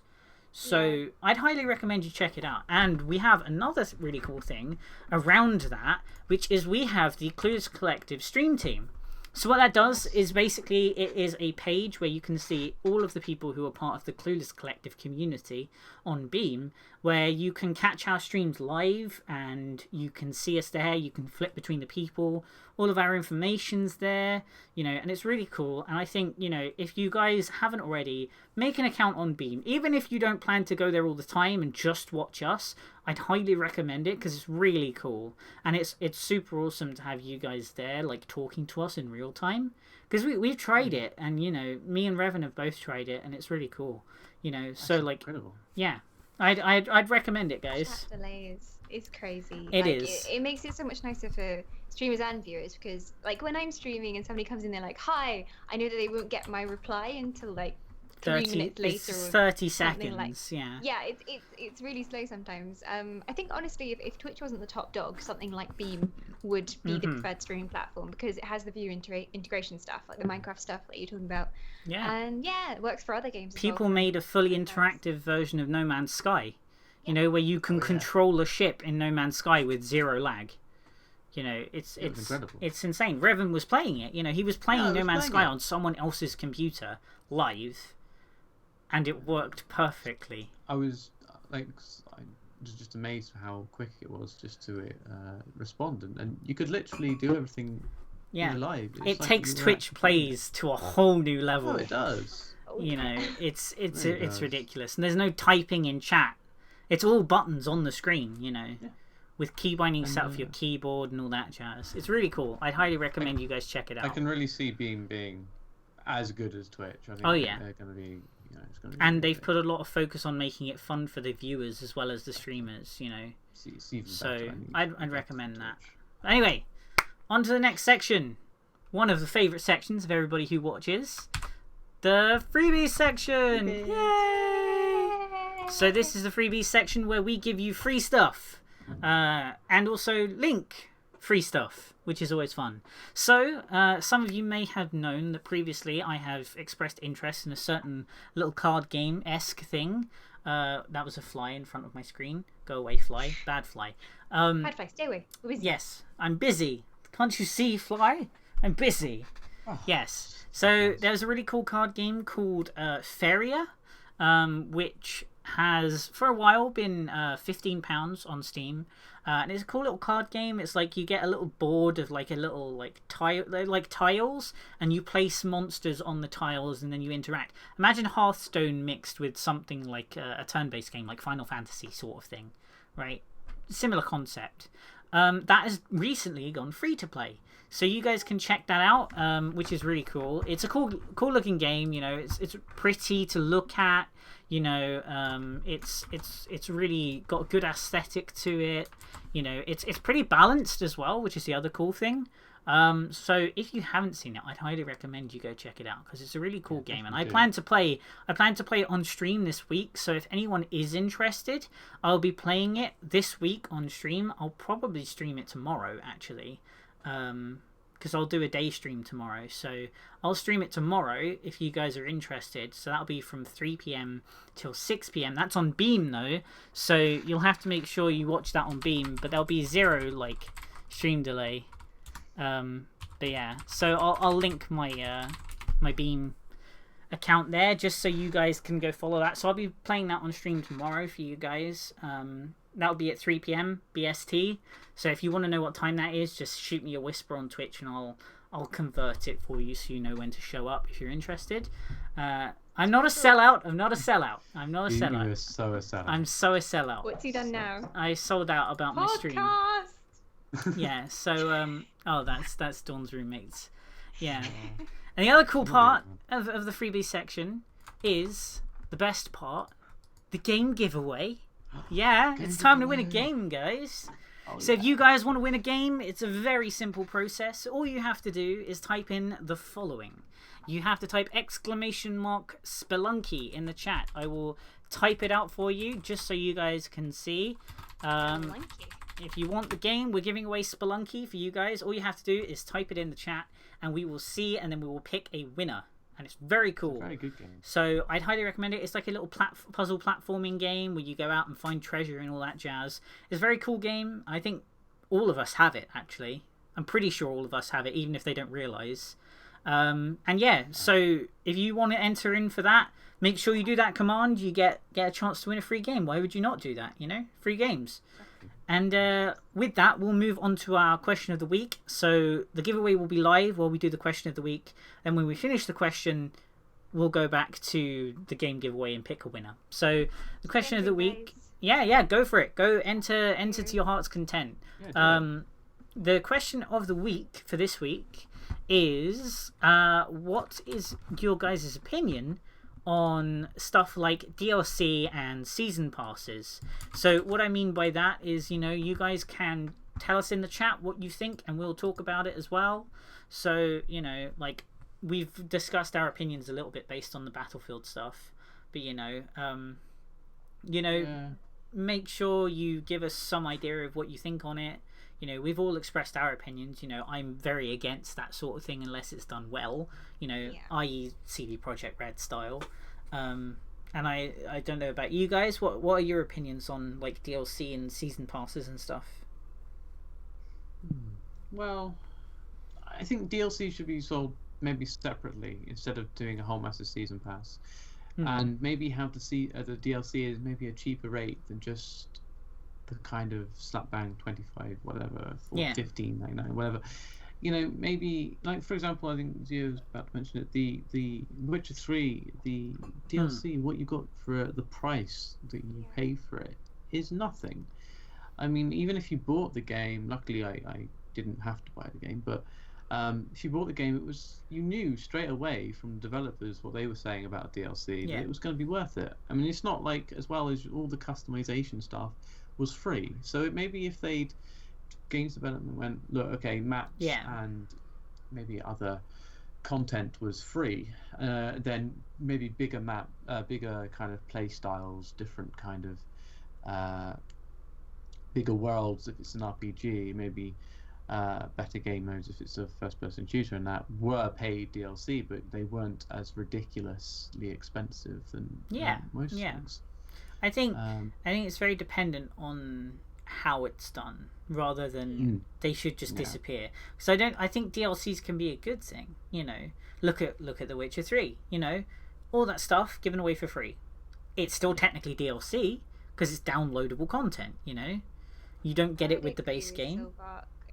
So I'd highly recommend you check it out. And we have another really cool thing around that, which is we have the Clueless Collective stream team. So what that does is basically it is a page where you can see all of the people who are part of the Clueless Collective community on Beam, where you can catch our streams live and you can see us there. You can flip between the people. All of our information's there, you know, and it's really cool. And I think, you know, if you guys haven't already, make an account on Beam. Even if you don't plan to go there all the time and just watch us, I'd highly recommend it because it's really cool. And it's super awesome to have you guys there, like, talking to us in real time. Because we've tried it, and, you know, me and Revan have both tried it, and it's really cool. You know, That's so, like, incredible. yeah. I'd recommend it, guys. Chat delay is crazy. It like, is. It makes it so much nicer for streamers and viewers because, like, when I'm streaming and somebody comes in, they're like, "Hi," I know that they won't get my reply until like 3 minutes later. It's or 30 something seconds, yeah. Yeah, it's really slow sometimes. I think honestly, if Twitch wasn't the top dog, something like Beam would be the preferred streaming platform because it has the viewer integration stuff, like the Minecraft stuff that you're talking about. Yeah. And yeah, it works for other games. as People well. made a fully interactive version of No Man's Sky, you know, where you can control a ship in No Man's Sky with zero lag. You know, it's incredible. It's insane. Revan was playing it. You know, he was playing No Man's Sky it. on someone else's computer live, and it worked perfectly. I was like, I was just amazed for how quick it was just to respond, and you could literally do everything live. It's It like takes you were Twitch actually plays to a whole new level. Oh, it does. You know, it's really does. ridiculous, and there's no typing in chat. It's all buttons on the screen, you know, with key binding set up for your keyboard and all that jazz. It's really cool. I'd highly recommend you guys check it out. I can really see Beam being as good as Twitch. I think they're going to be. You know, it's gonna be and they've put a lot of focus on making it fun for the viewers as well as the streamers, you know. It's even So better. I'd recommend that. Anyway, on to the next section. One of the favourite sections of everybody who watches. The freebies section! Yay! So this is the freebies section where we give you free stuff. And also link free stuff, which is always fun. So, some of you may have known that previously I have expressed interest in a certain little card game-esque thing. That was a fly in front of my screen. Go away, fly. Bad fly. Bad fly, stay away. We're busy. Yes, I'm busy. Can't you see, fly? I'm busy. Oh, yes. So there's a really cool card game called Feria, which has for a while been £15 on Steam, and it's a cool little card game. It's like you get a little board of like a little like tiles, and you place monsters on the tiles, and then you interact. Imagine Hearthstone mixed with something like a turn-based game, like Final Fantasy sort of thing, right? Similar concept. That has recently gone free to play. So you guys can check that out, which is really cool. It's a cool looking game. You know, it's pretty to look at. You know, it's really got a good aesthetic to it. You know, it's pretty balanced as well, which is the other cool thing. So if you haven't seen it, I'd highly recommend you go check it out because it's a really cool game, and I plan to play it on stream this week. So if anyone is interested, I'll be playing it this week on stream. I'll probably stream it tomorrow actually. Because I'll do a day stream tomorrow, so I'll stream it tomorrow if you guys are interested. So that'll be from 3 p.m. till 6 p.m. That's on Beam though, so you'll have to make sure you watch that on Beam. But there'll be zero like stream delay, But yeah, so I'll link my my Beam account there just so you guys can go follow that. So I'll be playing that on stream tomorrow for you guys. That'll be at 3 p.m. BST. So if you want to know what time that is, just shoot me a whisper on Twitch and I'll convert it for you so you know when to show up if you're interested. I'm not a sellout. I'm not a sellout. You're so a sellout. I'm so a sellout. What's he done now? I sold out about my stream. Podcast! Yeah, so oh, that's Dawn's roommates. Yeah. And the other cool part of the freebie section is the best part, the game giveaway. Yeah, it's time to win a game, guys. So if you guys want to win a game, it's a very simple process. All you have to do is type in the following. You have to type !Spelunky in the chat. I will type it out for you just so you guys can see. If you want the game, we're giving away Spelunky for you guys. All you have to do is type it in the chat and we will see, and then we will pick a winner. And it's very cool. It's a very good game. So I'd highly recommend it. It's like a little puzzle platforming game where you go out and find treasure and all that jazz. It's a very cool game. I think all of us have it, actually. I'm pretty sure all of us have it, even if they don't realise. And yeah, so if you want to enter in for that, make sure you do that command. You get a chance to win a free game. Why would you not do that? You know, free games. And with that, we'll move on to our question of the week. So the giveaway will be live while we do the question of the week. And when we finish the question, we'll go back to the game giveaway and pick a winner. So the question of the week... Yeah, go for it. Go enter to your heart's content. The question of the week for this week is, what is your guys' opinion on stuff like DLC and season passes? So what I mean by that is, you know, you guys can tell us in the chat what you think and we'll talk about it as well. So, you know, like, we've discussed our opinions a little bit based on the Battlefield stuff, but make sure you give us some idea of what you think on it. You know, we've all expressed our opinions. You know, I'm very against that sort of thing unless it's done well, you know, i.e. CD Projekt Red style. And I don't know about you guys. What are your opinions on, like, DLC and season passes and stuff? Well, I think DLC should be sold maybe separately instead of doing a whole massive season pass. And maybe have the DLC is maybe a cheaper rate than just the kind of slap bang 25 whatever or 15.99 whatever. You know, maybe, like, for example, I think Zio was about to mention it, the Witcher 3, the DLC, what you got for the price that you pay for it is nothing. I mean, even if you bought the game, luckily I didn't have to buy the game, but if you bought the game, you knew straight away from developers what they were saying about DLC that it was going to be worth it. I mean, it's not like, as well as all the customization stuff was free. So maybe if games development went, look, okay, maps and maybe other content was free, then maybe bigger kind of play styles, different kind of bigger worlds if it's an RPG, maybe better game modes if it's a first-person shooter, and that were paid DLC, but they weren't as ridiculously expensive than most things. I think it's very dependent on how it's done rather than they should just disappear. Because I think DLCs can be a good thing. You know, look at The Witcher 3. You know, all that stuff given away for free. It's still technically DLC because it's downloadable content. You know, you don't get it with the base game.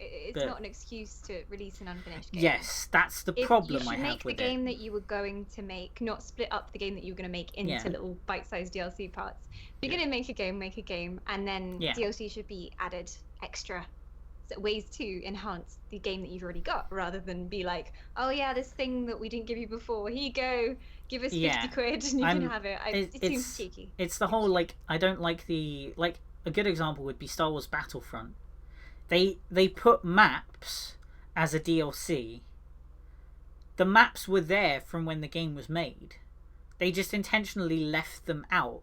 It's not an excuse to release an unfinished game. Yes, that's the problem I have with it. You should make the game that you were going to make, not split up the game that you were going to make into little bite-sized DLC parts. If you're going to make a game, and then DLC should be added extra ways to enhance the game that you've already got, rather than be like, oh yeah, this thing that we didn't give you before, here you go, give us 50 quid and you can have it. It seems cheeky. It's the whole, like, I don't like the, like, a good example would be Star Wars Battlefront. They put maps as a DLC. The maps were there from when the game was made. They just intentionally left them out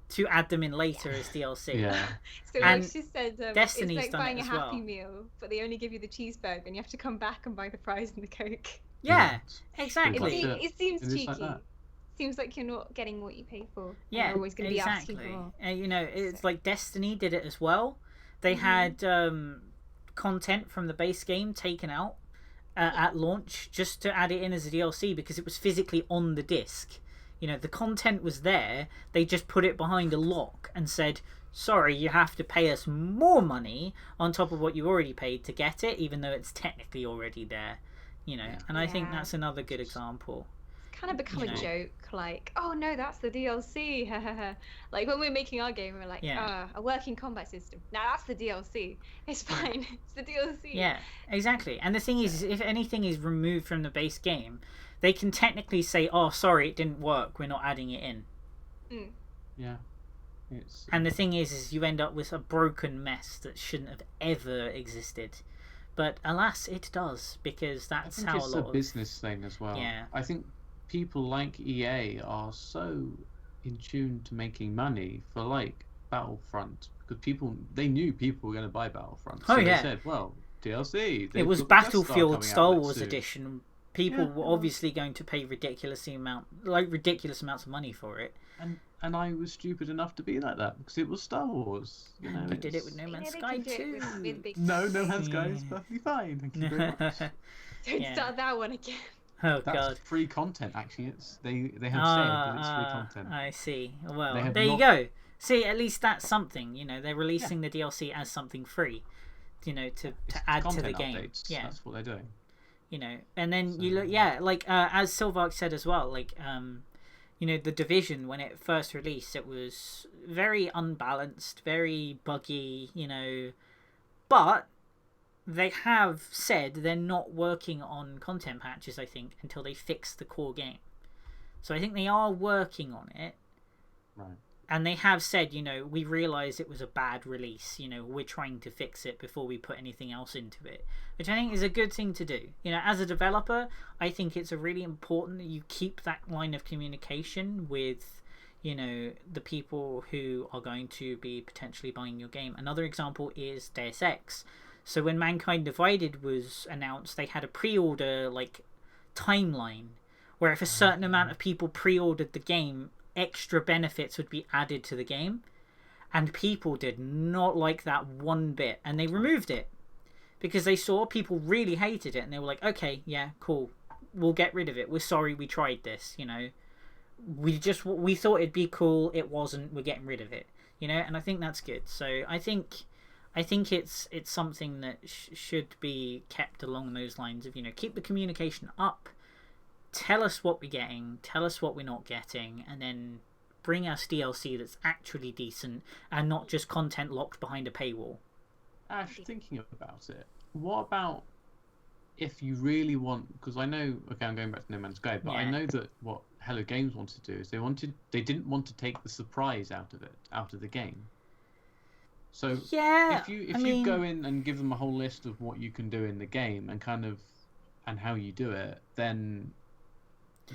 to add them in later as DLC. Yeah. So like she said, Destiny's it's like done buying it a as Happy well. Meal, but they only give you the cheeseburger, and you have to come back and buy the fries and the Coke. Yeah, exactly. It seems cheeky. Like seems like you're not getting what you pay for. Yeah, you're always going to be asking for more. You know, it's like Destiny did it as well. They had content from the base game taken out, at launch, just to add it in as a DLC, because it was physically on the disc. You know, the content was there. They just put it behind a lock and said, sorry, you have to pay us more money on top of what you already paid to get it, even though it's technically already there. You know, and I think that's another good example. It's kind of become a joke, like, oh no, that's the DLC. Like when we're making our game, we're like, a working combat system. Now that's the DLC. It's fine. It's the DLC. Yeah, exactly. And the thing is, if anything is removed from the base game, they can technically say, oh, sorry, it didn't work, we're not adding it in. Yeah. And the thing is you end up with a broken mess that shouldn't have ever existed. But alas, it does, because that's how a lot of... it's a business thing as well. Yeah. I think people like EA are so in tune to making money for, like, Battlefront, because they knew people were going to buy Battlefront. So they said, well, DLC. It was Battlefield Star Wars Edition. People were obviously going to pay ridiculous amounts of money for it. And I was stupid enough to be like that because it was Star Wars. You know, you did it with No Man's Sky too. No Man's Sky is perfectly fine. Thank you very much. Don't start that one again. Oh That's God. free content. Actually, they have said that it's free content. I see. Well, there you go. See, at least that's something. You know, they're releasing the DLC as something free. You know, to add to the game. Updates. Yeah, that's what they're doing. You know, and then you look, like as Silvark said as well, like you know, the Division, when it first released, it was very unbalanced, very buggy, you know, but they have said they're not working on content patches, I think, until they fix the core game. So I think they are working on it. Right. And they have said, you know, we realise it was a bad release, you know, we're trying to fix it before we put anything else into it, which I think is a good thing to do. You know, as a developer, I think it's really important that you keep that line of communication with, you know, the people who are going to be potentially buying your game. Another example is Deus Ex. So when Mankind Divided was announced, they had a pre-order, like, timeline, where if a certain amount of people pre-ordered the game, extra benefits would be added to the game, and people did not like that one bit, and they removed it because they saw people really hated it, and they were like, okay, yeah, cool, we'll get rid of it, we're sorry we tried this, you know, we thought it'd be cool, it wasn't, we're getting rid of it, you know. And I think that's good. So I think it's something that should be kept along those lines of, you know, keep the communication up. Tell us what we're getting, tell us what we're not getting, and then bring us DLC that's actually decent and not just content locked behind a paywall. Ash, thinking about it, what about if you really want, because I know, okay, I'm going back to No Man's Sky, but I know that what Hello Games wanted to do is they didn't want to take the surprise out of the game. So if you go in and give them a whole list of what you can do in the game and how you do it, then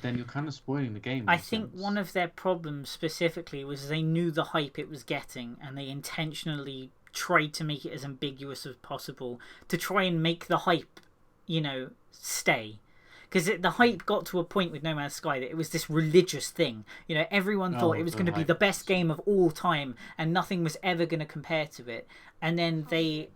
you're kind of spoiling the game. I think one of their problems specifically was they knew the hype it was getting, and they intentionally tried to make it as ambiguous as possible to try and make the hype, you know, stay. Because the hype got to a point with No Man's Sky that it was this religious thing. You know, everyone thought it was going to be the best game of all time, and nothing was ever going to compare to it. And then they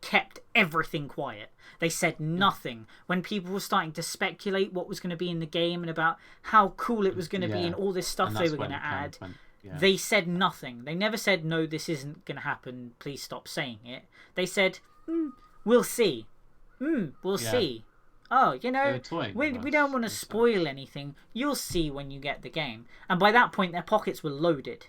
kept everything quiet. They said nothing when people were starting to speculate what was going to be in the game and about how cool it was going to be and all this stuff they were going to add. They said nothing. They never said, no, this isn't going to happen, please stop saying it. They said, we'll see. We'll see. Oh, you know, we don't want to spoil anything. You'll see when you get the game. And by that point, their pockets were loaded.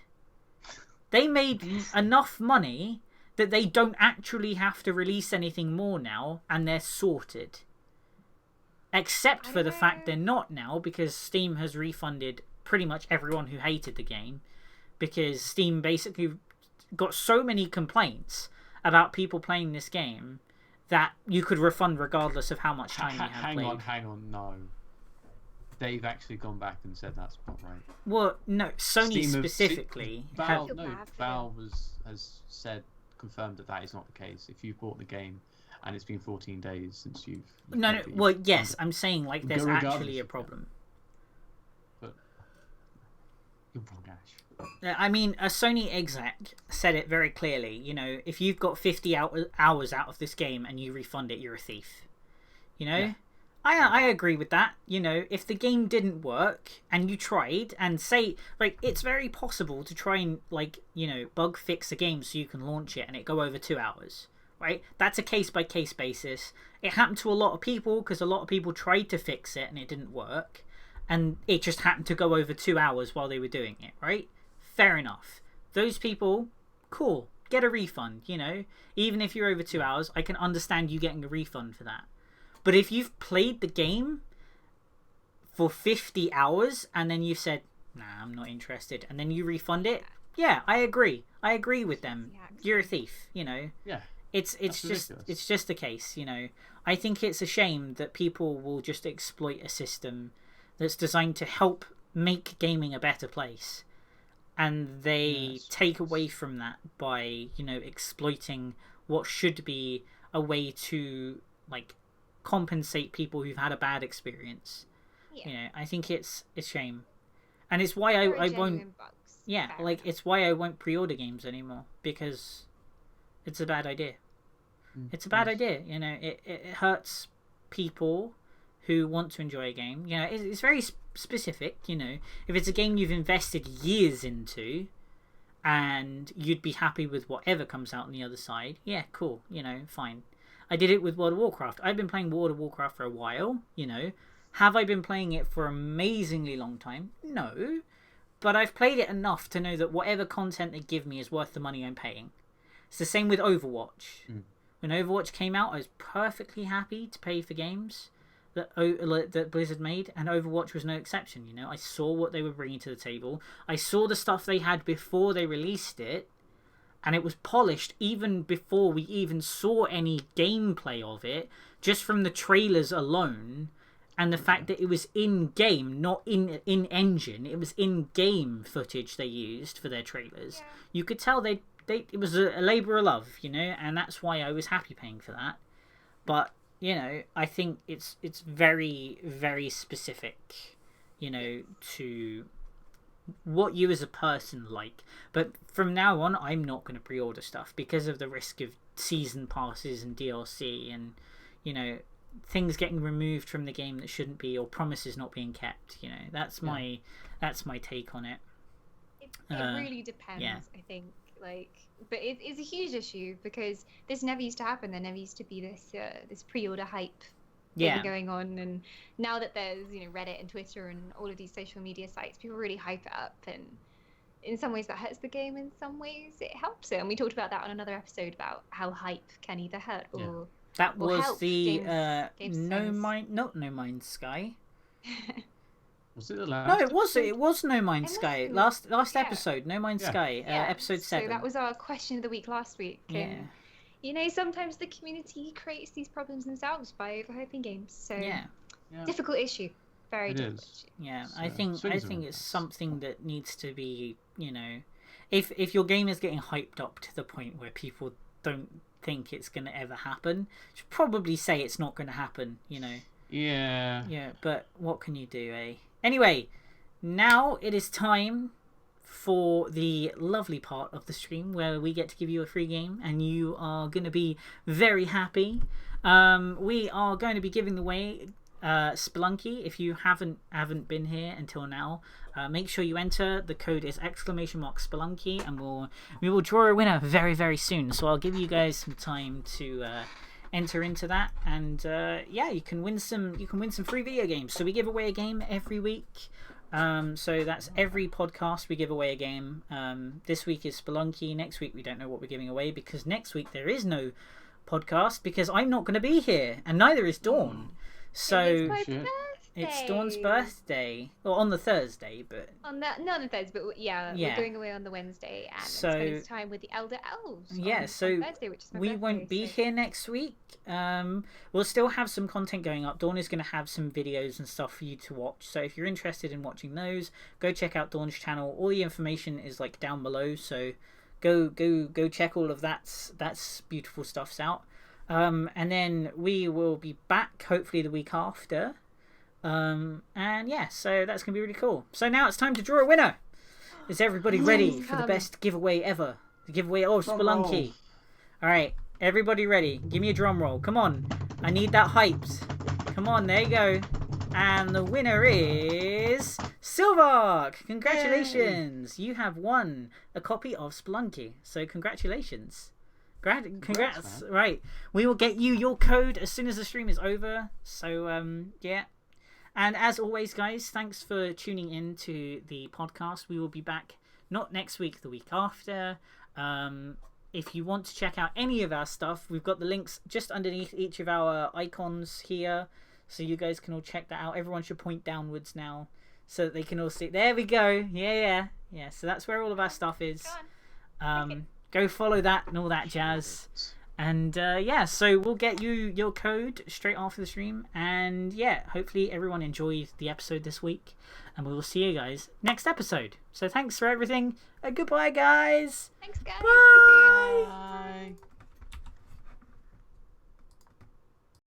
They made enough money that they don't actually have to release anything more now, and they're sorted. Except for the fact they're not now, because Steam has refunded pretty much everyone who hated the game, because Steam basically got so many complaints about people playing this game that you could refund regardless of how much time you have played. Hang on, no. They've actually gone back and said that's not right. Well, no, Sony specifically. Valve has confirmed that is not the case. If you bought the game and it's been 14 days since you've... Well, yes, I'm saying, like, there's actually a problem. But you're wrong, Ash. I mean, a Sony exec said it very clearly. You know, if you've got 50 hours out of this game and you refund it, you're a thief. You know? I agree with that. You know, if the game didn't work and you tried and say, like, it's very possible to try and, like, you know, bug fix a game so you can launch it and it go over 2 hours, right? That's a case by case basis. It happened to a lot of people because a lot of people tried to fix it and it didn't work, and it just happened to go over 2 hours while they were doing it, right? Fair enough. Those people, cool, get a refund, you know? Even if you're over 2 hours, I can understand you getting a refund for that. But if you've played the game for 50 hours and then you've said, nah, I'm not interested, and then you refund it, yeah, I agree. I agree with them. You're a thief, you know? Yeah. It's just the case, you know? I think it's a shame that people will just exploit a system that's designed to help make gaming a better place, and they take away from that by, you know, exploiting what should be a way to, like, compensate people who've had a bad experience. You know, I think it's a shame, and it's why I won't. Like, it's why I won't pre-order games anymore, because it's a bad idea. It's a bad idea. You know, it hurts people who want to enjoy a game. You know, it's very specific. You know, if it's a game you've invested years into, and you'd be happy with whatever comes out on the other side, yeah, cool. You know, fine. I did it with World of Warcraft. I've been playing World of Warcraft for a while, you know. Have I been playing it for an amazingly long time? No. But I've played it enough to know that whatever content they give me is worth the money I'm paying. It's the same with Overwatch. When Overwatch came out, I was perfectly happy to pay for games that Blizzard made, and Overwatch was no exception, you know. I saw what they were bringing to the table. I saw the stuff they had before they released it, and it was polished even before we even saw any gameplay of it, just from the trailers alone, and the fact that it was in-game, not in-engine. It was in-game footage they used for their trailers. You could tell it was a labour of love, you know, and that's why I was happy paying for that. But, you know, I think it's very, very specific, you know, to what you as a person like. But from now on, I'm not going to pre-order stuff because of the risk of season passes and DLC and, you know, things getting removed from the game that shouldn't be, or promises not being kept. You know, that's my take on it. It really depends, I think. Like, but it's a huge issue because this never used to happen. There never used to be this pre-order hype thing going on, and now that there's, you know, Reddit and Twitter and all of these social media sites, people really hype it up, and in some ways that hurts the game, in some ways it helps it. And we talked about that on another episode about how hype can either hurt or that or was help the games No Man's Sky. Was it the last? No, it was No Man's Sky. Last episode, No Man's Sky, episode 7. So that was our question of the week last week. And, you know, sometimes the community creates these problems themselves by overhyping games. So difficult issue. Very difficult issue. Yeah, so, I think it's something that needs to be, you know, if your game is getting hyped up to the point where people don't think it's going to ever happen, you should probably say it's not going to happen, you know. Yeah, but what can you do, eh? Anyway, now it is time for the lovely part of the stream where we get to give you a free game and you are going to be very happy. We are going to be giving away Spelunky. If you haven't been here until now, make sure you enter. The code is !Spelunky, and we will draw a winner very, very soon. So I'll give you guys some time to enter into that, and you can win some free video games. So we give away a game every week. So that's every podcast we give away a game. This week is Spelunky. Next week we don't know what we're giving away because next week there is no podcast because I'm not going to be here, and neither is Dawn. So it's Dawn's birthday, or on the Thursday, but not on the Thursday, but we're going away on the Wednesday and spending time with the Elder Elves. So on Thursday, which is my we birthday, won't be here next week. We'll still have some content going up. Dawn is going to have some videos and stuff for you to watch. So if you're interested in watching those, go check out Dawn's channel. All the information is like down below. So go check all of that's beautiful stuff's out. And then we will be back hopefully the week after. So that's gonna be really cool. So now it's time to draw a winner. Is everybody ready for the best giveaway ever? The giveaway of Spelunky. Alright, everybody ready? Give me a drum roll. Come on. I need that hyped. Come on, there you go. And the winner is Silvark. Congratulations. Yay. You have won a copy of Spelunky. So congratulations. Congrats. Right. We will get you your code as soon as the stream is over. So, yeah. And as always, guys, thanks for tuning in to the podcast. We will be back not next week, the week after. If you want to check out any of our stuff, we've got the links just underneath each of our icons here. So you guys can all check that out. Everyone should point downwards now so that they can all see. There we go. Yeah. So that's where all of our stuff is. Go follow that and all that jazz. And yeah, so we'll get you your code straight after the stream. And yeah, hopefully everyone enjoyed the episode this week. And we will see you guys next episode. So thanks for everything. Goodbye, guys. Thanks, guys. Bye. Bye.